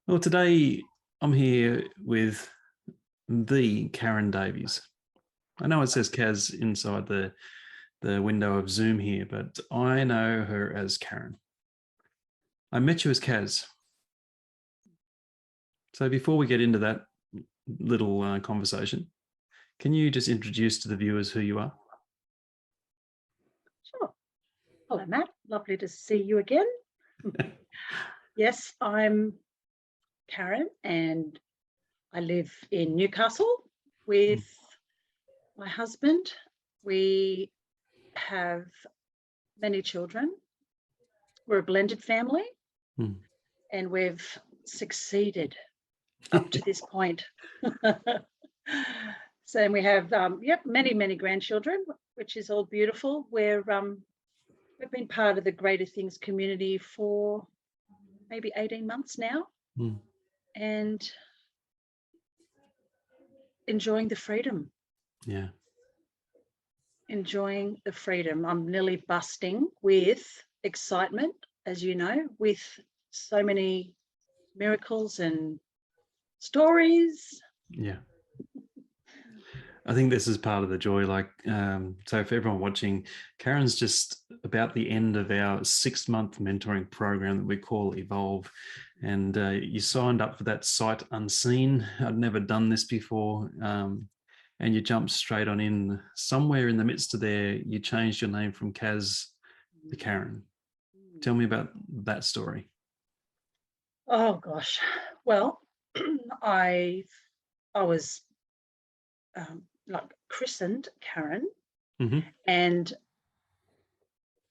Well, today I'm here with the Karen Davies. I know it says Kaz inside the window of Zoom here, but I know her as Karen. I met you as Kaz. So before we get into that little conversation, can you just introduce to the viewers who you are? Sure. Hello, Matt. Lovely to see you again. Yes, I'm Karen and I live in Newcastle with my husband. We have many children. We're a blended family and we've succeeded up to this point. So we have, many grandchildren, which is all beautiful. We've been part of the Greater Things community for maybe 18 months now and enjoying the freedom. Yeah. Enjoying the freedom. I'm nearly busting with excitement, as you know, with so many miracles and stories. Yeah. I think this is part of the joy. So for everyone watching, Karen's just about the end of our 6-month mentoring program that we call Evolve. And you signed up for that sight unseen. I'd never done this before. And you jumped straight on in. Somewhere in the midst of there, you changed your name from Kaz to Karen. Tell me about that story. Oh gosh. Well, I was christened Karen, and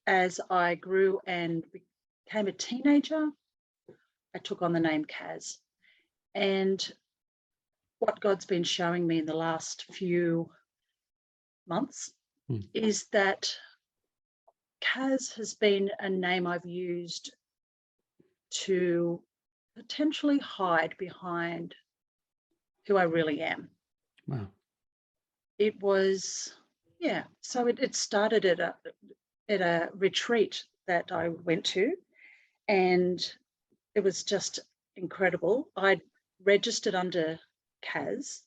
as I grew and became a teenager, I took on the name Kaz. And what God's been showing me in the last few months is that Kaz has been a name I've used to potentially hide behind who I really am. Wow. It was, so it started at a retreat that I went to, and it was just incredible. I'd registered under Kaz,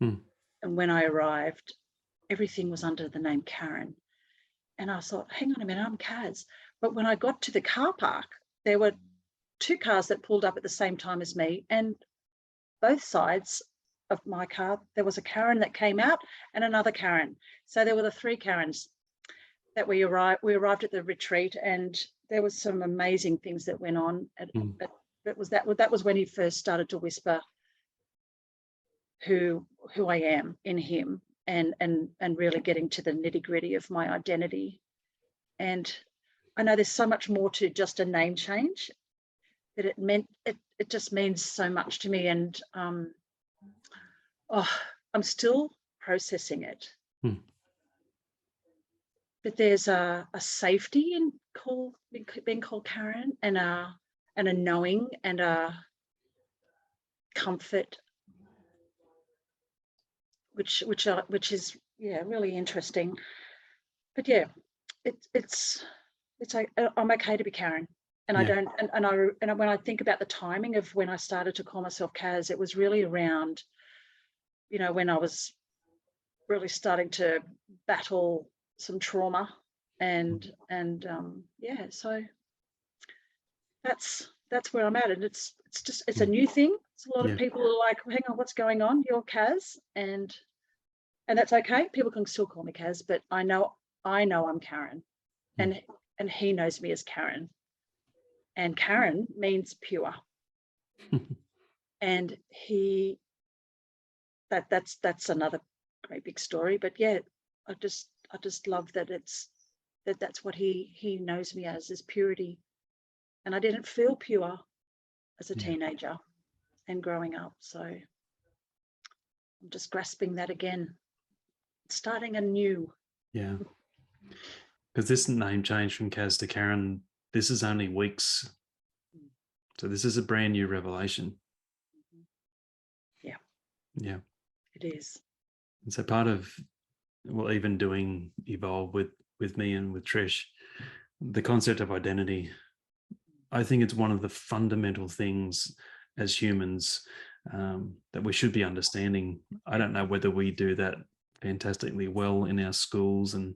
and when I arrived, everything was under the name Karen. And I thought, hang on a minute, I'm Kaz. But when I got to the car park, there were 2 cars that pulled up at the same time as me, and both sides of my car, there was a Karen that came out and another Karen. So there were the 3 Karens that we arrived at the retreat, and there was some amazing things that went on. That was when he first started to whisper who I am in him, and really getting to the nitty-gritty of my identity. And I know there's so much more to just a name change, that it just means so much to me. And I'm still processing it. But there's a safety in being called Karen, and a knowing and a comfort, which is really interesting. But it's like I'm okay to be Karen. And I don't, and when I think about the timing of when I started to call myself Kaz, it was really around, when I was really starting to battle some trauma, and so that's where I'm at. And it's a new thing. It's a lot of people are like, hang on, what's going on? You're Kaz, and that's okay. People can still call me Kaz, but I know I'm Karen, and he knows me as Karen. And Karen means pure. And that's another great big story. But I just love that that's what he knows me as, is purity. And I didn't feel pure as a teenager and growing up. So I'm just grasping that again, starting anew. Yeah. Because this name change from Kaz to Karen, this is only weeks. So this is a brand new revelation. Yeah. It is. And so part of, even doing Evolve with me and with Trish, the concept of identity, I think it's one of the fundamental things as humans that we should be understanding. I don't know whether we do that fantastically well in our schools, and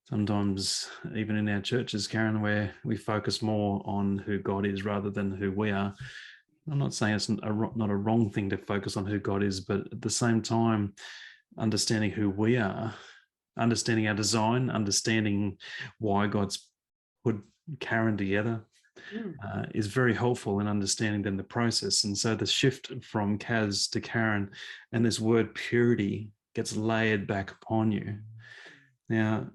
sometimes even in our churches, Karen, where we focus more on who God is rather than who we are. I'm not saying it's not a wrong thing to focus on who God is, but at the same time, understanding who we are, understanding our design, understanding why God's put Karen together is very helpful in understanding then the process. And so the shift from Kaz to Karen and this word purity gets layered back upon you. Now,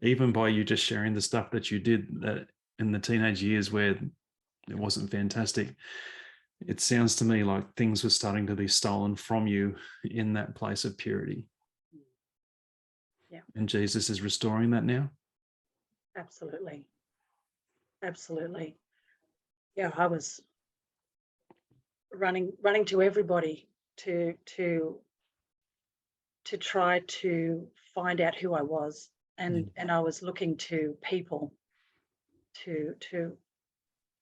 even by you just sharing the stuff that you did that in the teenage years where it wasn't fantastic, it sounds to me like things were starting to be stolen from you in that place of purity. Yeah. And Jesus is restoring that now? Absolutely. Absolutely. Yeah, I was running to everybody to try to find out who I was. And I was looking to people to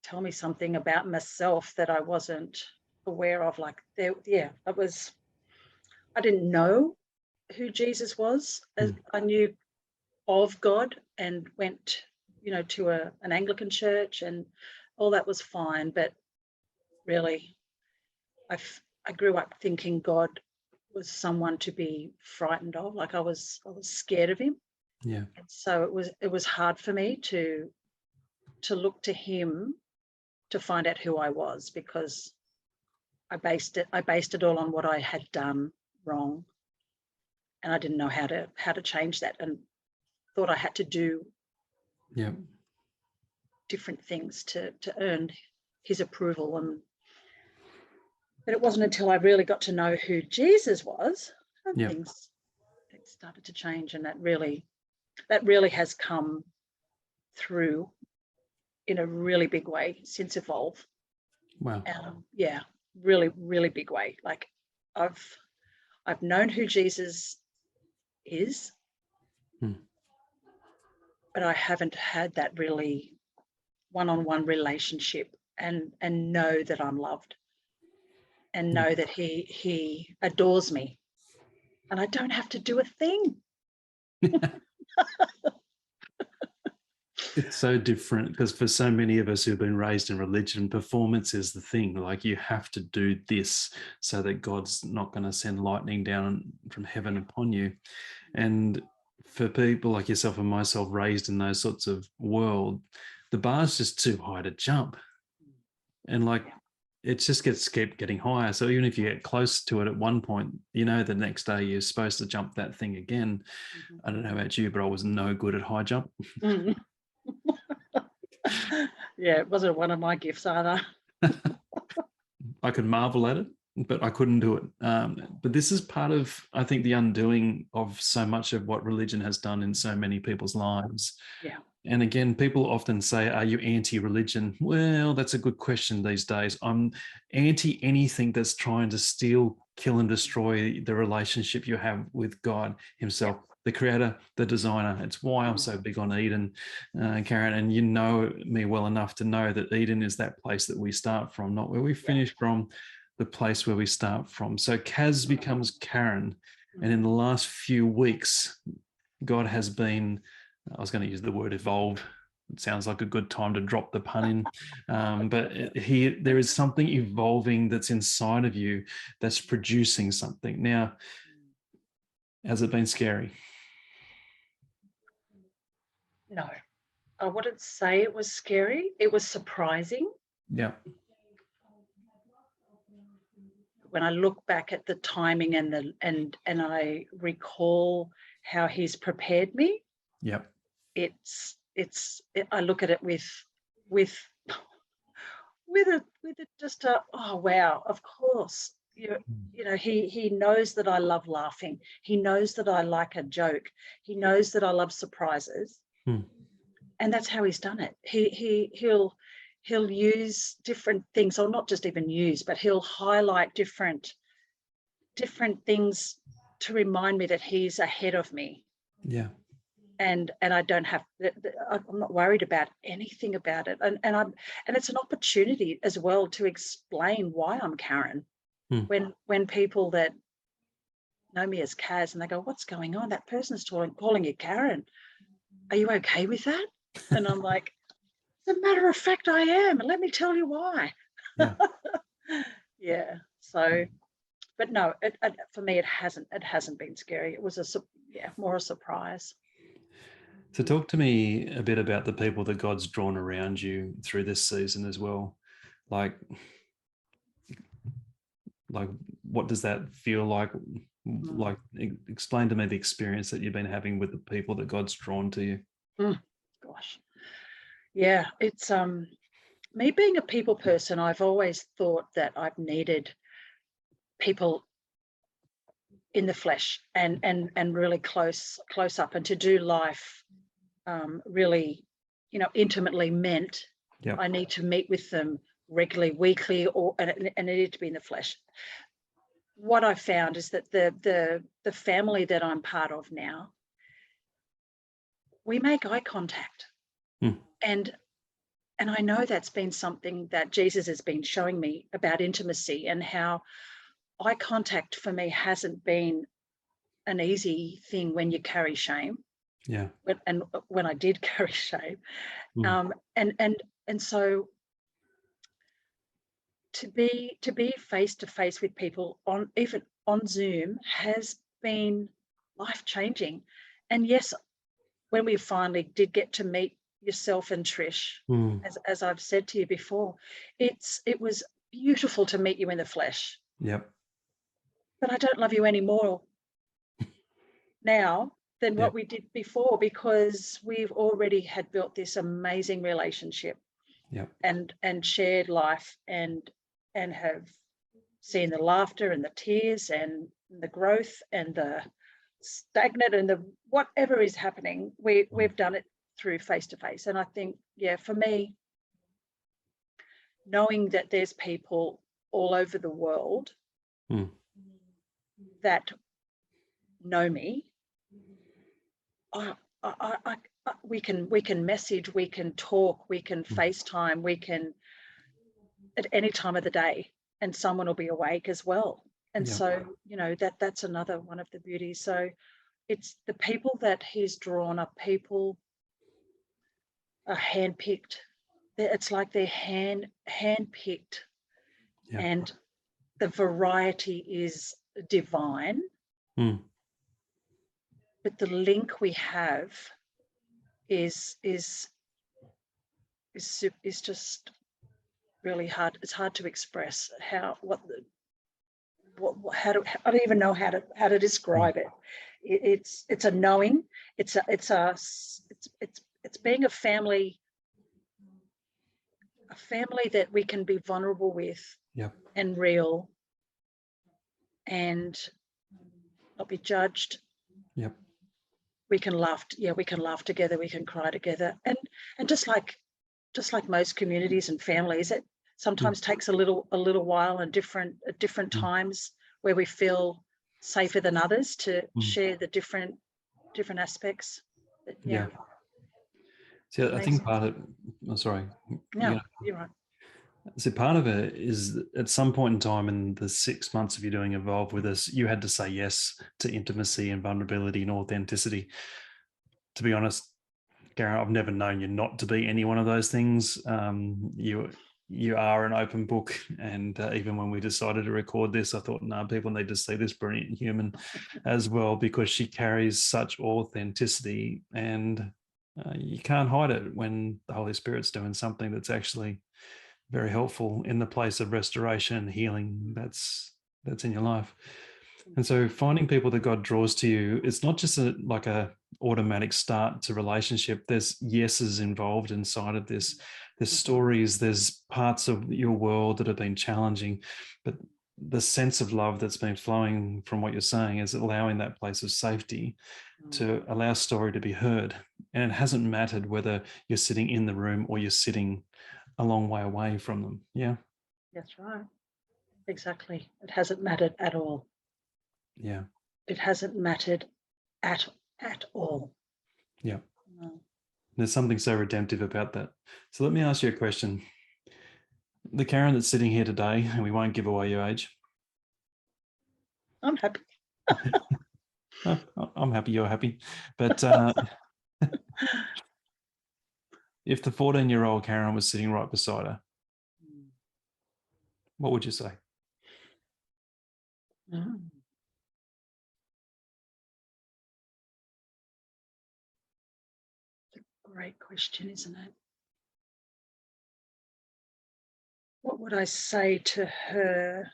tell me something about myself that I wasn't aware of. Like I didn't know who Jesus was. I knew of God and went, to an Anglican church, and all that was fine. But really, I grew up thinking God was someone to be frightened of. Like I was scared of him. Yeah. And so it was hard for me to look to him to find out who I was, because I based it all on what I had done wrong, and I didn't know how to change that, and thought I had to do different things to earn his approval. But it wasn't until I really got to know who Jesus was that things started to change, and that really has come through in a really big way since Evolve. Wow. Really, really big way. Like I've known who Jesus is, but I haven't had that really one-on-one relationship and know that I'm loved, and know that he adores me, and I don't have to do a thing. It's so different, because for so many of us who've been raised in religion, performance is the thing. Like, you have to do this so that God's not going to send lightning down from heaven upon you. And for people like yourself and myself raised in those sorts of world, the bar's just too high to jump. And it just keep getting higher. So even if you get close to it at one point, the next day you're supposed to jump that thing again. I don't know about you, but I was no good at high jump. Yeah, it wasn't one of my gifts either. I could marvel at it, but I couldn't do it. But this is part of, I think, the undoing of so much of what religion has done in so many people's lives. Yeah. And again, people often say, are you anti-religion? Well, that's a good question these days. I'm anti anything that's trying to steal, kill, and destroy the relationship you have with God himself, the creator, the designer. It's why I'm so big on Eden, Karen. And you know me well enough to know that Eden is that place that we start from, not where we finish from, the place where we start from. So Kaz becomes Karen. And in the last few weeks, God has been, I was going to use the word evolve. It sounds like a good time to drop the pun in. But there is something evolving that's inside of you that's producing something. Now, has it been scary? No, I wouldn't say it was scary. It was surprising. Yeah. When I look back at the timing and I recall how he's prepared me. Yep. I look at it with just a, oh wow, of course. He knows that I love laughing. He knows that I like a joke. He knows that I love surprises. And that's how he's done it. He'll use different things, or not just even use, but he'll highlight different things to remind me that he's ahead of me. Yeah. and I don't have, I'm not worried about anything about it, and it's an opportunity as well to explain why I'm Karen. When people that know me as Kaz and they go, what's going on? That person's calling you Karen. Are you okay with that? And I'm like, as a matter of fact, I am. And let me tell you why. Yeah. Yeah. So, but no, for me, it hasn't been scary. It was more a surprise. So talk to me a bit about the people that God's drawn around you through this season as well. Like what does that feel like? Like, explain to me the experience that you've been having with the people that God's drawn to you. Gosh. Yeah, it's me being a people person, I've always thought that I've needed people in the flesh and really close up, and to do life really, intimately meant I need to meet with them regularly, weekly, and it needed to be in the flesh. What I found is that the family that I'm part of now, we make eye contact, and I know that's been something that Jesus has been showing me about intimacy, and how eye contact for me hasn't been an easy thing when you carry shame. Yeah. And when I did carry shame, and so to be face to face with people even on Zoom has been life-changing. And yes, when we finally did get to meet yourself and Trish, as I've said to you before, it was beautiful to meet you in the flesh. Yep. But I don't love you any more now than what we did before, because we've already had built this amazing relationship. Yep. And shared life, and have seen the laughter and the tears and the growth and the stagnant and the whatever is happening. We've done it through face to face. And I think, for me, knowing that there's people all over the world that know me, we can message, we can talk, we can FaceTime, we can at any time of the day, and someone will be awake as well. And so, that's another one of the beauties. So it's the people that he's drawn up. People are handpicked. It's like they're handpicked, and the variety is divine. But the link we have is just really hard. It's hard to express I don't even know how to describe it. It's a knowing. It's being a family that we can be vulnerable with, and real, and not be judged. We can laugh. We can laugh together. We can cry together, and just like most communities and families, it sometimes takes a little while, and at different times where we feel safer than others to share the different aspects. But, See, I think part of sorry. No, you're right. So part of it is at some point in time in the 6 months of you doing Evolve with us, you had to say yes to intimacy and vulnerability and authenticity. To be honest, Karen, I've never known you not to be any one of those things. You are an open book, and even when we decided to record this, I thought, no, people need to see this brilliant human as well, because she carries such authenticity, and you can't hide it when the Holy Spirit's doing something that's actually very helpful in the place of restoration and healing that's in your life. And so finding people that God draws to you, it's not just like a automatic start to relationship. There's yeses involved inside of this. There's stories, there's parts of your world that have been challenging, but the sense of love that's been flowing from what you're saying is allowing that place of safety to allow story to be heard. And it hasn't mattered whether you're sitting in the room or you're sitting a long way away from them. Yeah. That's right. Exactly. It hasn't mattered at all. Yeah. It hasn't mattered at all. Yeah. No. There's something so redemptive about that. So let me ask you a question. The Karen that's sitting here today, and we won't give away your age. I'm happy. Oh, I'm happy you're happy. But if the 14-year-old Karen was sitting right beside her, what would you say? Mm. It's a great question, isn't it? What would I say to her?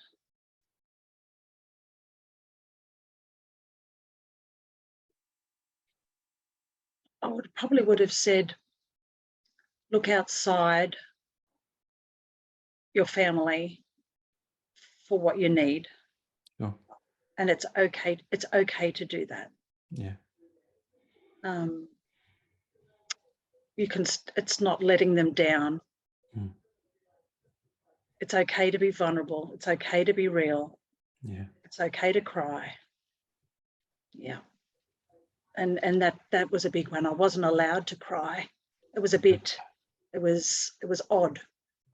I probably would have said, look outside your family for what you need. Sure. And it's okay to do that. Yeah. It's not letting them down. Mm. It's okay to be vulnerable. It's okay to be real. Yeah. It's okay to cry. Yeah. And that was a big one. I wasn't allowed to cry. It was odd.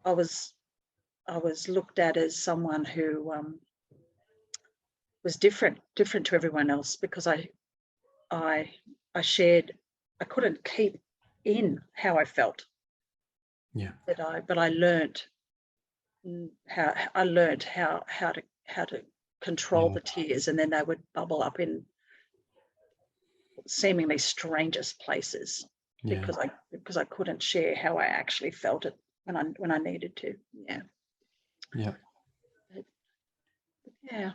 I was looked at as someone who was different to everyone else, because I shared, I couldn't keep in how I felt. Yeah. But I learned how to control the tears, and then they would bubble up in seemingly strangest places, Yeah. because I couldn't share how I actually felt it when I needed to. Yeah. Yeah. Yeah.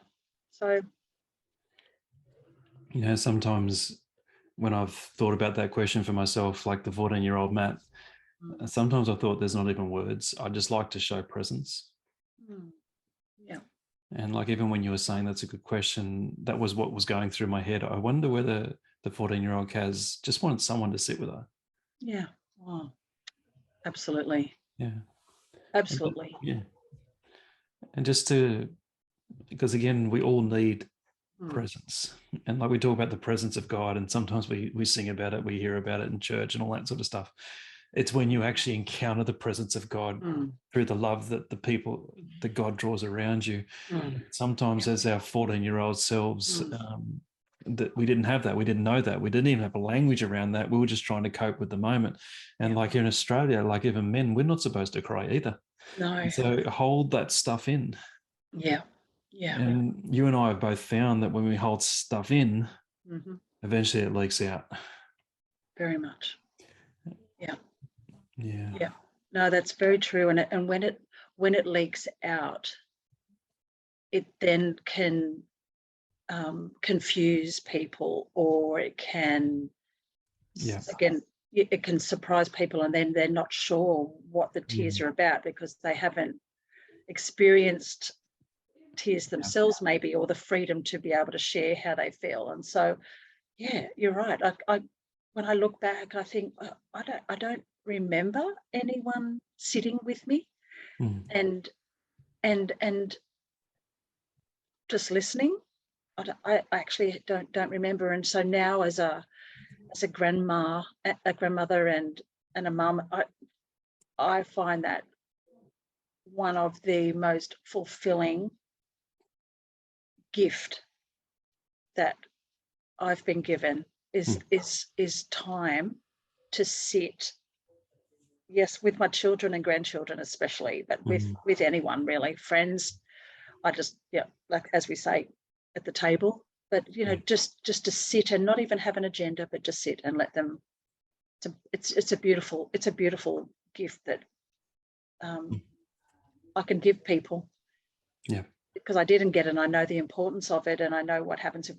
So Sometimes when I've thought about that question for myself, like the 14-year-old Matt, sometimes I thought there's not even words. I just like to show presence. yeah. And like, even when you were saying that's a good question, that was what was going through my head. I wonder whether the 14-year-old Kaz just wanted someone to sit with her. Yeah. Oh, absolutely. Yeah. Absolutely. Yeah. And just to, because again, we all need presence. And like, we talk about the presence of God, and sometimes we sing about it, we hear about it in church and all that sort of stuff. It's when you actually encounter the presence of God through the love that the people that God draws around you. Sometimes as our 14-year-old selves, that we didn't have that. We didn't know that. We didn't even have a language around that. We were just trying to cope with the moment. And like in Australia, like even men, we're not supposed to cry either. No. And so hold that stuff in. Yeah. Yeah. And you and I have both found that when we hold stuff in, eventually it leaks out. Very much. Yeah. Yeah. Yeah. No, that's very true. And when it leaks out, it then can confuse people, or it can, again, it can surprise people, and then they're not sure what the tears are about, because they haven't experienced tears themselves, maybe, or the freedom to be able to share how they feel. And so, yeah, you're right. I when I look back, I think I don't remember anyone sitting with me and just listening. I actually don't remember. And so now, as a grandmother and a mum, I find that one of the most fulfilling gift that I've been given is time to sit, yes, with my children and grandchildren especially, but with anyone really, friends. I just, like, as we say, at the table, but just to sit and not even have an agenda, but just sit and let them. It's a beautiful gift that I can give people. Yeah. Because I didn't get it, and I know the importance of it, and I know what happens if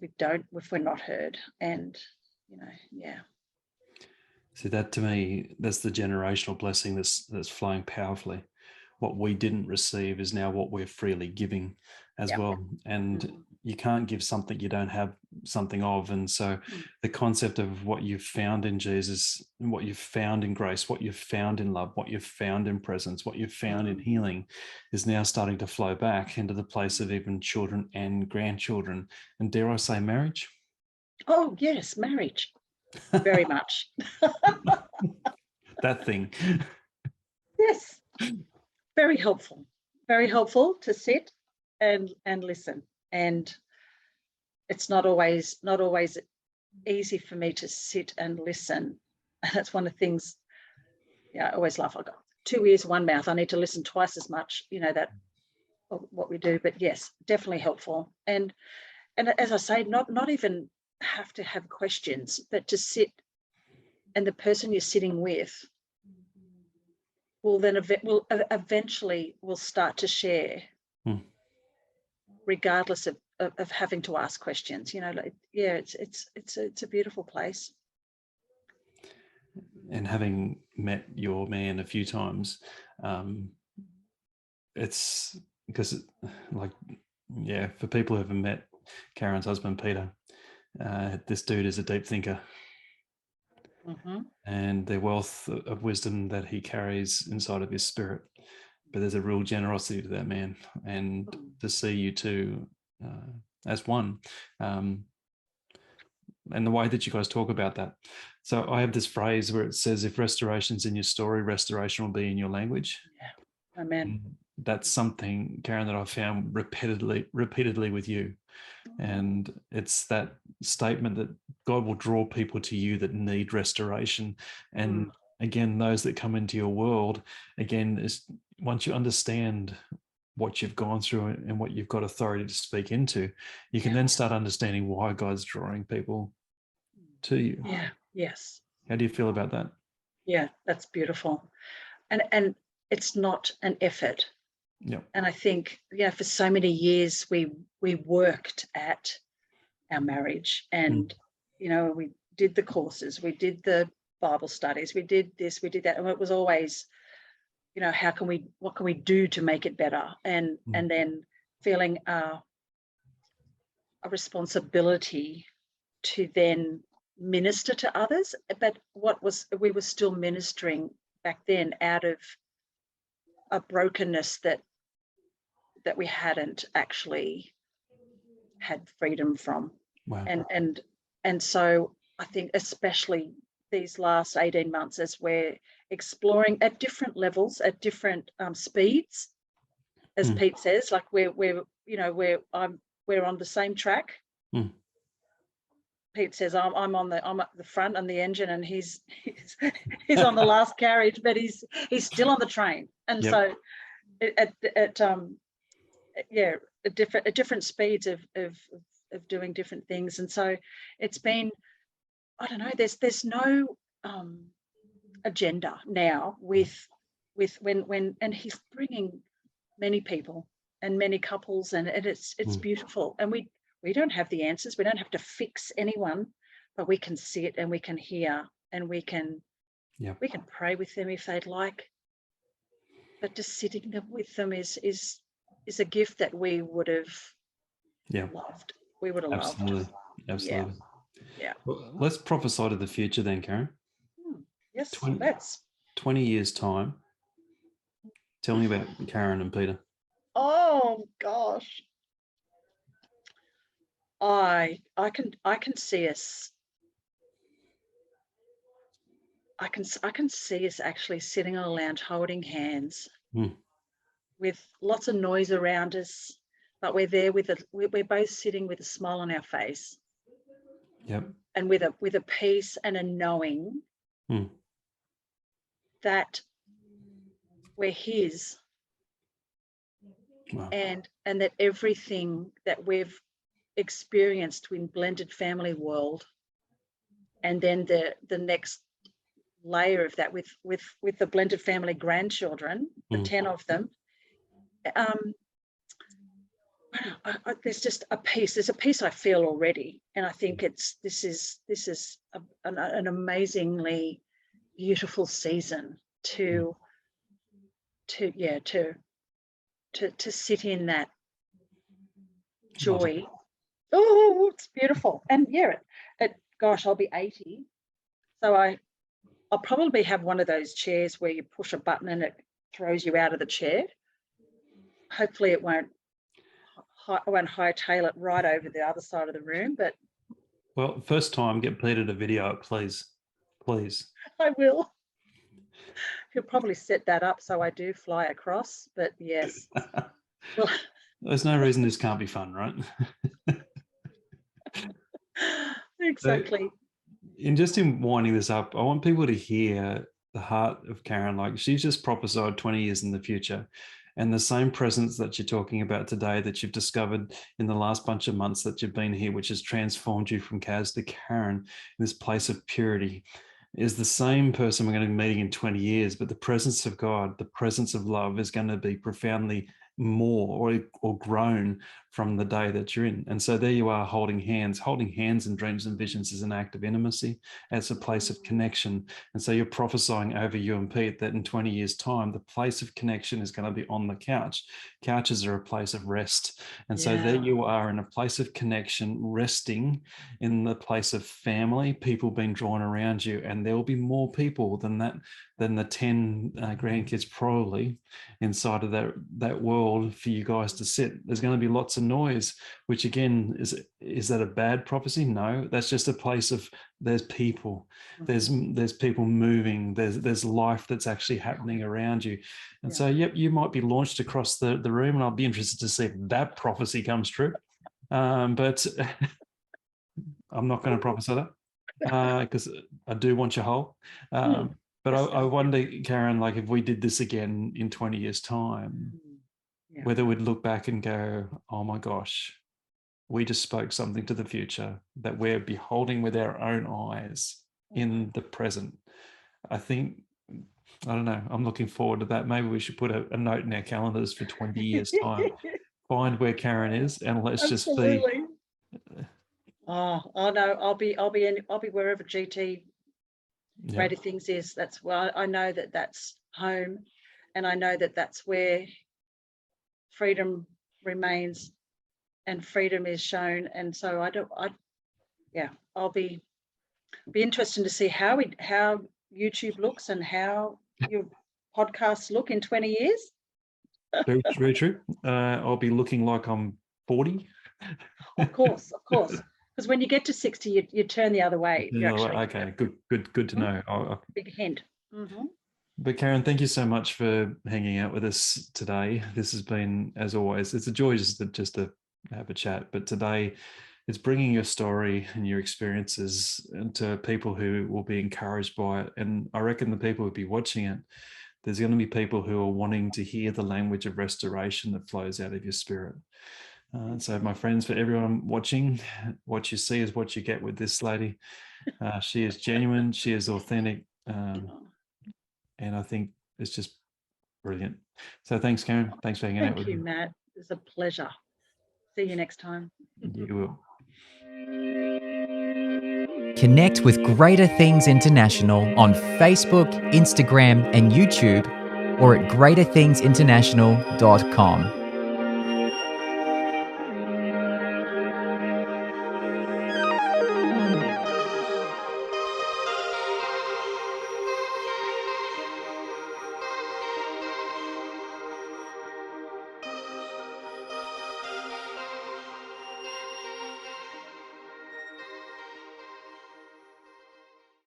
we're not heard. And yeah. So that, to me, that's the generational blessing that's flowing powerfully. What we didn't receive is now what we're freely giving as well. And you can't give something you don't have something of. And so the concept of what you've found in Jesus, and what you've found in grace, what you've found in love, what you've found in presence, what you've found in healing, is now starting to flow back into the place of even children and grandchildren, and dare I say, marriage. Oh yes, marriage. very much. That thing. Yes, very helpful to sit and listen. And it's not always easy for me to sit and listen. And that's one of the things, I always laugh. I've got 2 ears, 1 mouth. I need to listen twice as much, that what we do. But yes, definitely helpful. And as I say, not even have to have questions, but to sit, and the person you're sitting with will then eventually start to share, regardless of having to ask questions. It's a beautiful place. And having met your man a few times, it's because, for people who haven't met Karen's husband, Peter, this dude is a deep thinker. Mm-hmm. And the wealth of wisdom that he carries inside of his spirit. But there's a real generosity to that man, and to see you two as one, and the way that you guys talk about that. So I have this phrase where it says, if restoration's in your story, restoration will be in your language. Yeah. Amen. And that's something, Karen, that I've found repeatedly with you. And it's that statement that God will draw people to you that need restoration. And again, those that come into your world, again, is once you understand what you've gone through and what you've got authority to speak into, you can then start understanding why God's drawing people to you. Yeah. Yes. How do you feel about that? Yeah, that's beautiful. And it's not an effort. Yep. And I think, for so many years we worked at our marriage, and we did the courses, we did the Bible studies, we did this, we did that, and it was always, what can we do to make it better? And then feeling a responsibility to then minister to others. But we were still ministering back then out of a brokenness that we hadn't actually had freedom from. Wow. And so I think especially these last 18 months, as we're exploring at different levels, at different speeds, as Pete says, like we're on the same track. Pete says I'm at the front on the engine, and he's on the last carriage, but he's still on the train. And so at different speeds of doing different things. And so it's been, I don't know, there's no agenda now with when and he's bringing many people and many couples, and it's beautiful. And we don't have the answers. We don't have to fix anyone, but we can see it and we can hear, and we can pray with them if they'd like. But just sitting with them is a gift that we would have loved. We would have Absolutely. loved. Absolutely. Yeah. Well, let's prophesy to the future then, Karen. Yes, 20 years' time. Tell me about Karen and Peter. Oh gosh. I can see us. I can see us actually sitting on a lounge holding hands with lots of noise around us, but we're there we're both sitting with a smile on our face. Yep. And with a peace and a knowing that we're his. Wow. And that everything that we've experienced in blended family world, and then the next layer of that with the blended family grandchildren, the 10 of them, there's just a peace. There's a peace I feel already, and I think this is an amazingly beautiful season to sit in that joy. Oh, it's beautiful. And gosh, I'll be 80, so I'll probably have one of those chairs where you push a button and it throws you out of the chair. Hopefully I won't hightail it right over the other side of the room, but Well, first time, get Peter to video it, please. Please. I will. He'll probably set that up so I do fly across, but yes. Well, There's no reason this can't be fun, right? exactly. In winding this up, I want people to hear the heart of Karen. Like, she's just prophesied 20 years in the future. And the same presence that you're talking about today, that you've discovered in the last bunch of months that you've been here, which has transformed you from Kaz to Karen, in this place of purity, is the same person we're going to be meeting in 20 years. But the presence of God, the presence of love, is going to be profoundly more or grown from the day that you're in. And so there you are, holding hands in dreams and visions is an act of intimacy. It's a place of connection. And so you're prophesying over you and Pete that in 20 years time, the place of connection is going to be on the couch. Couches are a place of rest. And so there you are in a place of connection, resting in the place of family, people being drawn around you. And there will be more people than the 10 grandkids probably inside of that world for you guys to sit. There's going to be lots of noise, which again, is that a bad prophecy? No, that's just a place of, there's people, there's people moving, there's life that's actually happening around you. And so, yep, you might be launched across the room, and I'll be interested to see if that prophecy comes true. But I'm not going to prophesy that because I do want you whole. But I wonder, Karen, like if we did this again in 20 years' time, whether we'd look back and go, oh my gosh, we just spoke something to the future that we're beholding with our own eyes in the present. I think, I don't know, I'm looking forward to that. Maybe we should put a note in our calendars for 20 years' time. Find where Karen is, and let's just be. Oh no, I'll be wherever GT Greater Things is. That's where I know that's home, and I know that's where freedom remains and freedom is shown. And so I'll be interested to see how YouTube looks and how your podcasts look in 20 years. Very, very true. I'll be looking like I'm 40. Of course. Because when you get to 60, you turn the other way. Okay, good to know. Big hint. But Karen, thank you so much for hanging out with us today. This has been, as always, it's a joy just to have a chat. But today, it's bringing your story and your experiences to people who will be encouraged by it. And I reckon the people who'll be watching it, there's going to be people who are wanting to hear the language of restoration that flows out of your spirit. So my friends, for everyone watching, what you see is what you get with this lady. She is genuine, she is authentic, and I think it's just brilliant. So thanks, Karen. Thanks for hanging out with me. Thank you, Matt. It's a pleasure. See you next time. You will. Connect with Greater Things International on Facebook, Instagram, and YouTube, or at greaterthingsinternational.com.